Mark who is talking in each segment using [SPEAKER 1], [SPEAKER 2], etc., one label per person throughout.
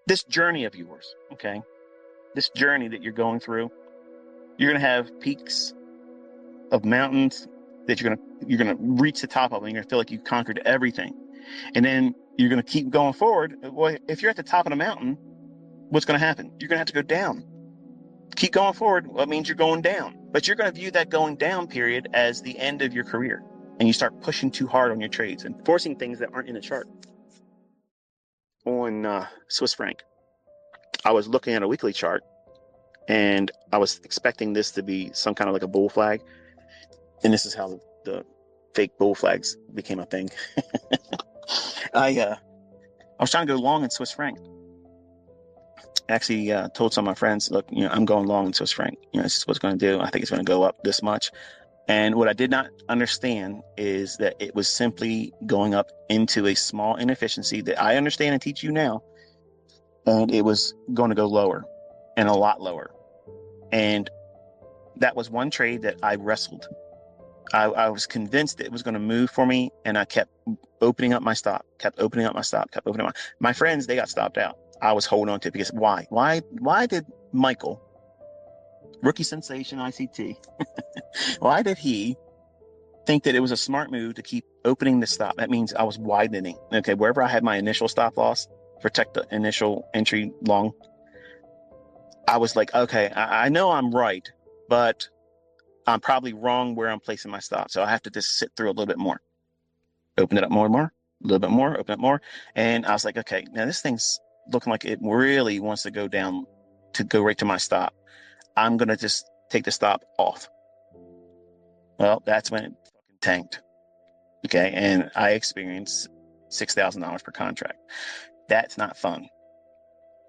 [SPEAKER 1] this journey of yours, okay? This journey that you're going through, you're going to have peaks of mountains that you're going to reach the top of, and you're going to feel like you've conquered everything. And then you're going to keep going forward. Well, if you're at the top of the mountain, what's going to happen? You're going to have to go down. Keep going forward. Well, it means you're going down. But you're going to view that going down period as the end of your career. And you start pushing too hard on your trades and forcing things that aren't in the chart. On Swiss franc, I was looking at a weekly chart, and I was expecting this to be some kind of like a bull flag. And this is how the fake bull flags became a thing. I was trying to go long in Swiss franc. Actually told some of my friends, look, I'm going long in Swiss franc. This is what it's going to do. I think it's going to go up this much. And what I did not understand is that it was simply going up into a small inefficiency that I understand and teach you now. And it was going to go lower and a lot lower. And that was one trade that I wrestled. I was convinced that it was going to move for me, and I kept opening up my stop, kept opening up my friends, they got stopped out. I was holding on to it because why did Michael, rookie sensation ICT, why did he think that it was a smart move to keep opening the stop? That means I was widening. Okay, wherever I had my initial stop loss, protect the initial entry long, I was like, okay, I know I'm right, but I'm probably wrong where I'm placing my stop. So I have to just sit through a little bit more. Open it up more and more, a little bit more, open it more. And I was like, okay, now this thing's looking like it really wants to go down to go right to my stop. I'm going to just take the stop off. Well, that's when it fucking tanked. Okay. And I experienced $6,000 per contract. That's not fun.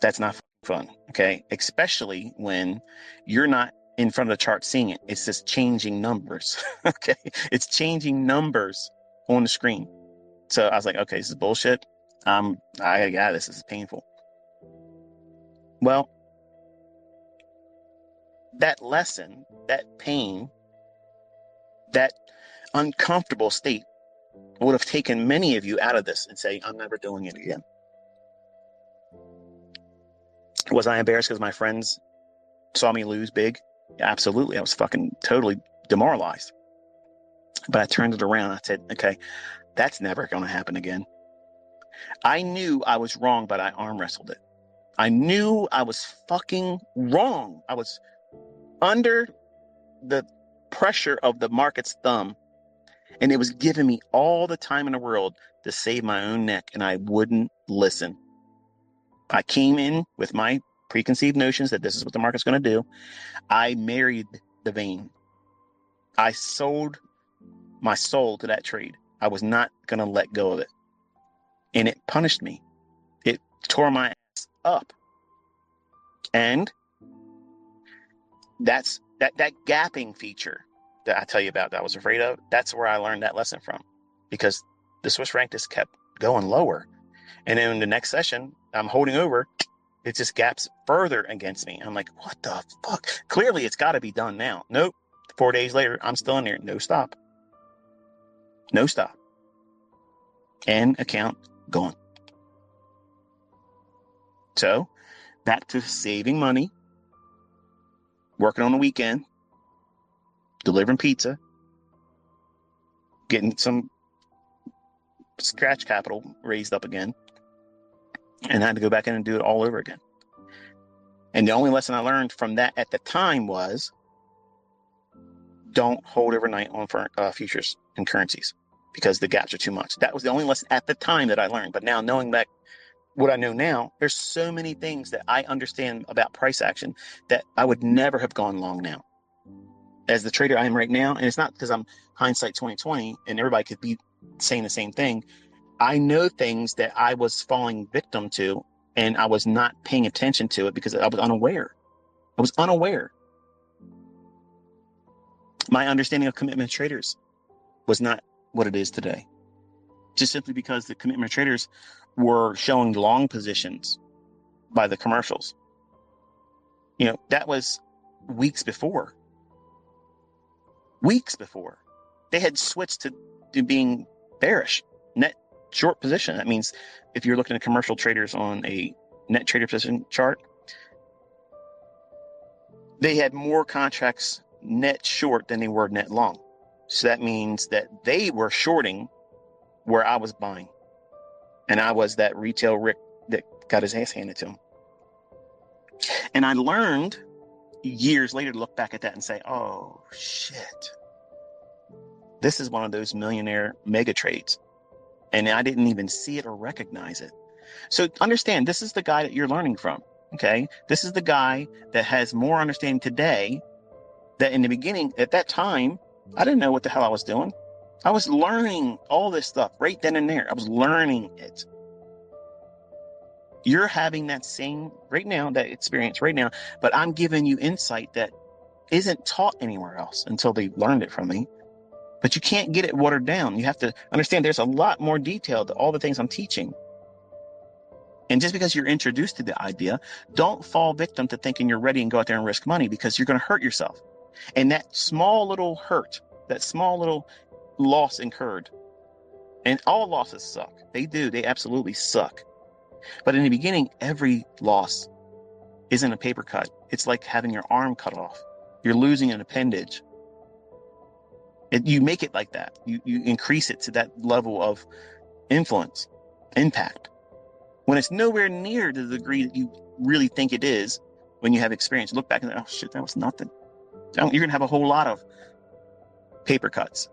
[SPEAKER 1] That's not fun. Okay. Especially when you're not in front of the chart seeing it. It's just changing numbers. Okay. It's changing numbers on the screen. So I was like, okay, this is bullshit. This is painful. Well, that lesson, that pain, that uncomfortable state would have taken many of you out of this and say, I'm never doing it again. Was I embarrassed because my friends saw me lose big? Absolutely. I was fucking totally demoralized. But I turned it around. I said, okay, that's never going to happen again. I knew I was wrong, but I arm wrestled it. I knew I was fucking wrong. I was under the pressure of the market's thumb, and it was giving me all the time in the world to save my own neck, and I wouldn't listen. I came in with my preconceived notions that this is what the market's going to do. I married the vein. I sold my soul to that trade. I was not going to let go of it. And it punished me. It tore my ass up. And that's that gapping feature that I tell you about that I was afraid of. That's where I learned that lesson from, because the Swiss franc just kept going lower. And then in the next session, I'm holding over. It just gaps further against me. I'm like, what the fuck? Clearly, it's got to be done now. Nope. 4 days later, I'm still in there. No stop. No stop. And account gone. So back to saving money, working on the weekend, delivering pizza, getting some scratch capital raised up again, and I had to go back in and do it all over again. And the only lesson I learned from that at the time was don't hold overnight on futures and currencies because the gaps are too much. That was the only lesson at the time that I learned. But now, knowing that what I know now, there's so many things that I understand about price action that I would never have gone long now. As the trader I am right now, and it's not because I'm hindsight 2020 and everybody could be saying the same thing. I know things that I was falling victim to, and I was not paying attention to it because I was unaware. My understanding of commitment traders was not what it is today. Just simply because the commitment traders were showing long positions by the commercials. That was weeks before. They had switched to being bearish, net short position. That means if you're looking at commercial traders on a net trader position chart, they had more contracts net short than they were net long. So that means that they were shorting where I was buying. And I was that retail Rick that got his ass handed to him. And I learned years later to look back at that and say, oh, shit. This is one of those millionaire mega trades. And I didn't even see it or recognize it. So understand, this is the guy that you're learning from. Okay. This is the guy that has more understanding today that in the beginning, at that time, I didn't know what the hell I was doing. I was learning all this stuff right then and there. I was learning it. You're having that same right now, that experience right now, but I'm giving you insight that isn't taught anywhere else until they learned it from me. But you can't get it watered down. You have to understand there's a lot more detail to all the things I'm teaching. And just because you're introduced to the idea, don't fall victim to thinking you're ready and go out there and risk money, because you're going to hurt yourself. And that small little hurt, that small little loss incurred, and all losses suck. They do. They absolutely suck. But in the beginning, every loss isn't a paper cut. It's like having your arm cut off. You're losing an appendage. You make it like that. You increase it to that level of influence, impact, when it's nowhere near the degree that you really think it is when you have experience. Look back and oh shit, that was nothing. You're going to have a whole lot of paper cuts.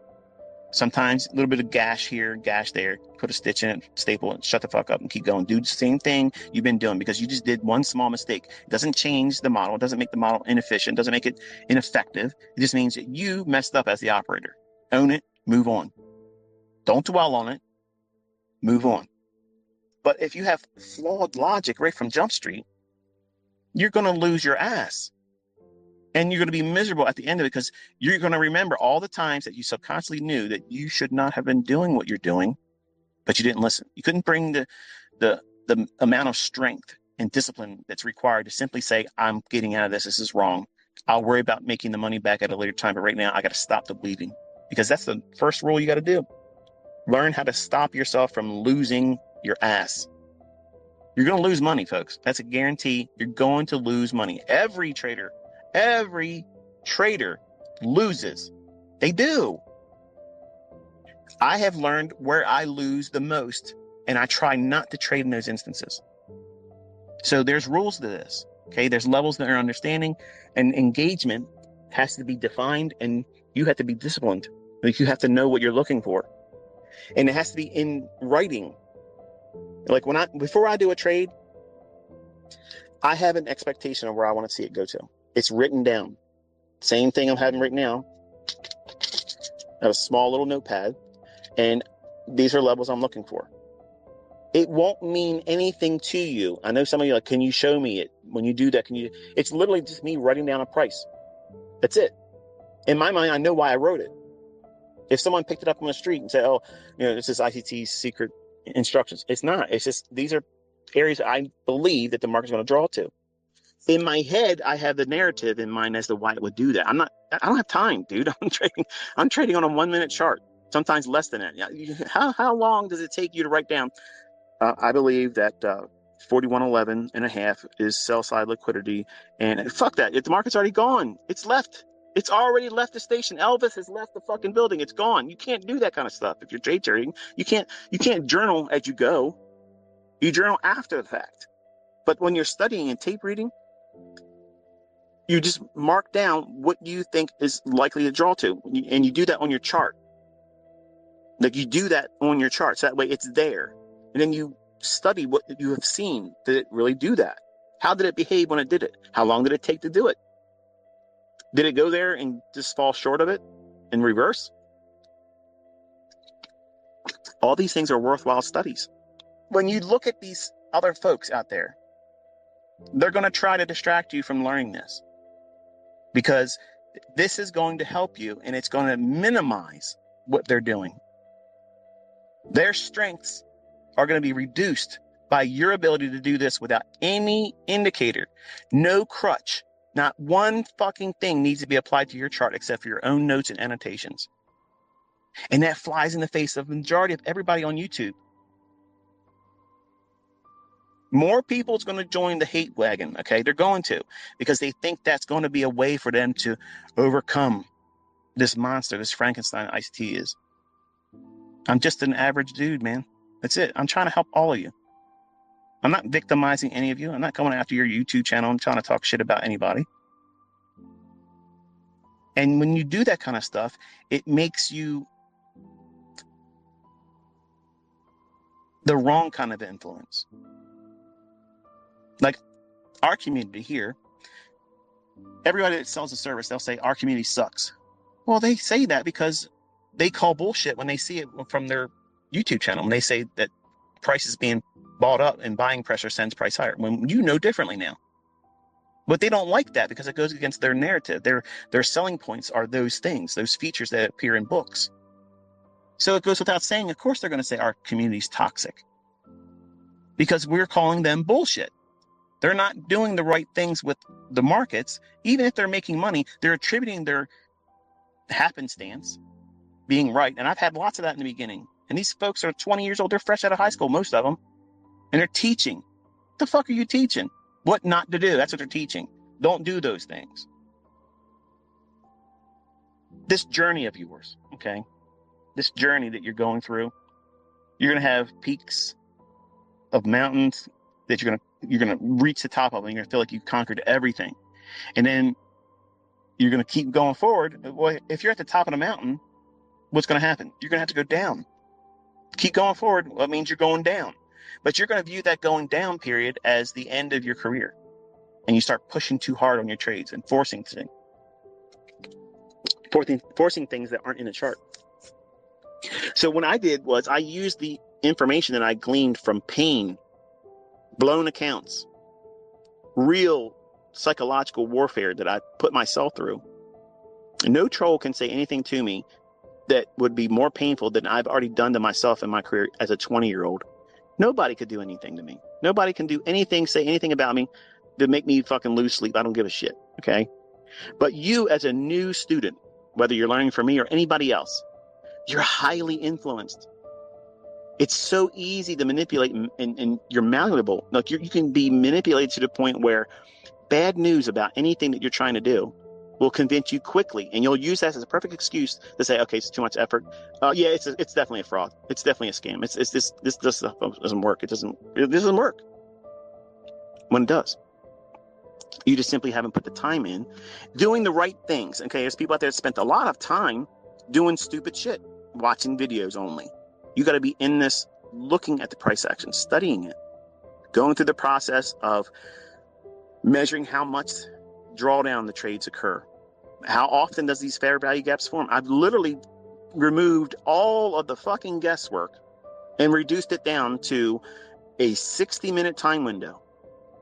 [SPEAKER 1] Sometimes a little bit of gash here, gash there, put a stitch in it, staple it, shut the fuck up and keep going. Do the same thing you've been doing because you just did one small mistake. It doesn't change the model. It doesn't make the model inefficient. It doesn't make it ineffective. It just means that you messed up as the operator. Own it, move on. Don't dwell on it, move on. But if you have flawed logic right from Jump Street, you're going to lose your ass. And you're going to be miserable at the end of it because you're going to remember all the times that you subconsciously knew that you should not have been doing what you're doing, but you didn't listen. You couldn't bring the amount of strength and discipline that's required to simply say, I'm getting out of this. This is wrong. I'll worry about making the money back at a later time. But right now, I got to stop the bleeding, because that's the first rule you got to do. Learn how to stop yourself from losing your ass. You're going to lose money, folks. That's a guarantee. You're going to lose money. Every trader loses. They do. I have learned where I lose the most, and I try not to trade in those instances. So there's rules to this. Okay, there's levels that are understanding, and engagement has to be defined, and you have to be disciplined. Like, you have to know what you're looking for, and it has to be in writing. Like before I do a trade, I have an expectation of where I want to see it go to. It's written down. Same thing I'm having right now. I have a small little notepad, and these are levels I'm looking for. It won't mean anything to you. I know some of you are like, can you show me it? When you do that, it's literally just me writing down a price. That's it. In my mind, I know why I wrote it. If someone picked it up on the street and said, oh, this is ICT's secret instructions. It's not. It's just, these are areas that I believe that the market's going to draw to. In my head, I have the narrative in mind as to why it would do that. I don't have time, dude. I'm trading on a 1 minute chart, sometimes less than that. How long does it take you to write down? I believe that 4111 and a half is sell side liquidity, and fuck that. If the market's already gone, it's left. It's already left the station. Elvis has left the fucking building. It's gone. You can't do that kind of stuff. If you're trade trading, you can't journal as you go. You journal after the fact. But when you're studying and tape reading, you just mark down what you think is likely to draw to, and you do that on your chart. Like, you do that on your chart, so that way it's there. And then you study what you have seen. Did it really do that? How did it behave when it did it? How long did it take to do it? Did it go there and just fall short of it in reverse? All these things are worthwhile studies. When you look at these other folks out there, they're going to try to distract you from learning this, because this is going to help you, and it's going to minimize what they're doing. Their strengths are going to be reduced by your ability to do this without any indicator, no crutch. Not one fucking thing needs to be applied to your chart except for your own notes and annotations. And that flies in the face of the majority of everybody on YouTube. More people's going to join the hate wagon. Okay, they're going to, because they think that's going to be a way for them to overcome this monster, this Frankenstein ICT is. I'm just an average dude, man. That's it. I'm trying to help all of you. I'm not victimizing any of you. I'm not going after your YouTube channel. I'm trying to talk shit about anybody. And when you do that kind of stuff, it makes you the wrong kind of influence. Like our community here, everybody that sells a service, they'll say our community sucks. Well, they say that because they call bullshit when they see it from their YouTube channel. When they say that price is being bought up and buying pressure sends price higher, when you know differently now. But they don't like that because it goes against their narrative. Their selling points are those things, those features that appear in books. So it goes without saying, of course they're going to say our community's toxic, because we're calling them bullshit. They're not doing the right things with the markets. Even if they're making money, they're attributing their happenstance being right. And I've had lots of that in the beginning. And these folks are 20 years old. They're fresh out of high school, most of them. And they're teaching. What the fuck are you teaching? What not to do. That's what they're teaching. Don't do those things. This journey of yours, okay? This journey that you're going through, you're going to have peaks of mountains that you're going to reach the top of, and you're going to feel like you've conquered everything. And then you're going to keep going forward. Well, if you're at the top of the mountain, what's going to happen? You're going to have to go down. Keep going forward. Well, that means you're going down. But you're going to view that going down period as the end of your career. And you start pushing too hard on your trades and forcing things that aren't in the chart. So what I did was I used the information that I gleaned from pain, blown accounts, real psychological warfare that I put myself through. No troll can say anything to me that would be more painful than I've already done to myself in my career as a 20-year-old. Nobody could do anything to me. Nobody can do anything, say anything about me to make me fucking lose sleep. I don't give a shit, okay? But you as a new student, whether you're learning from me or anybody else, you're highly influenced. It's so easy to manipulate, and you're malleable. Like you can be manipulated to the point where bad news about anything that you're trying to do will convince you quickly, and you'll use that as a perfect excuse to say, okay, it's too much effort. Yeah, it's definitely a fraud. It's definitely a scam. It's this stuff doesn't work. It doesn't work. When it does, you just simply haven't put the time in doing the right things. Okay, there's people out there that spent a lot of time doing stupid shit, watching videos only. You got to be in this, looking at the price action, studying it, going through the process of measuring how much drawdown the trades occur. How often does these fair value gaps form? I've literally removed all of the fucking guesswork and reduced it down to a 60-minute time window.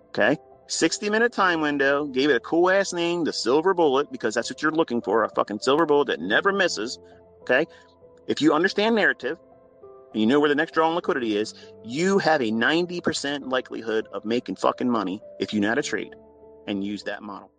[SPEAKER 1] Okay? 60-minute time window, gave it a cool ass name, the silver bullet, because that's what you're looking for, a fucking silver bullet that never misses. Okay? If you understand narrative, and you know where the next draw on liquidity is, you have a 90% likelihood of making fucking money if you know how to trade and use that model.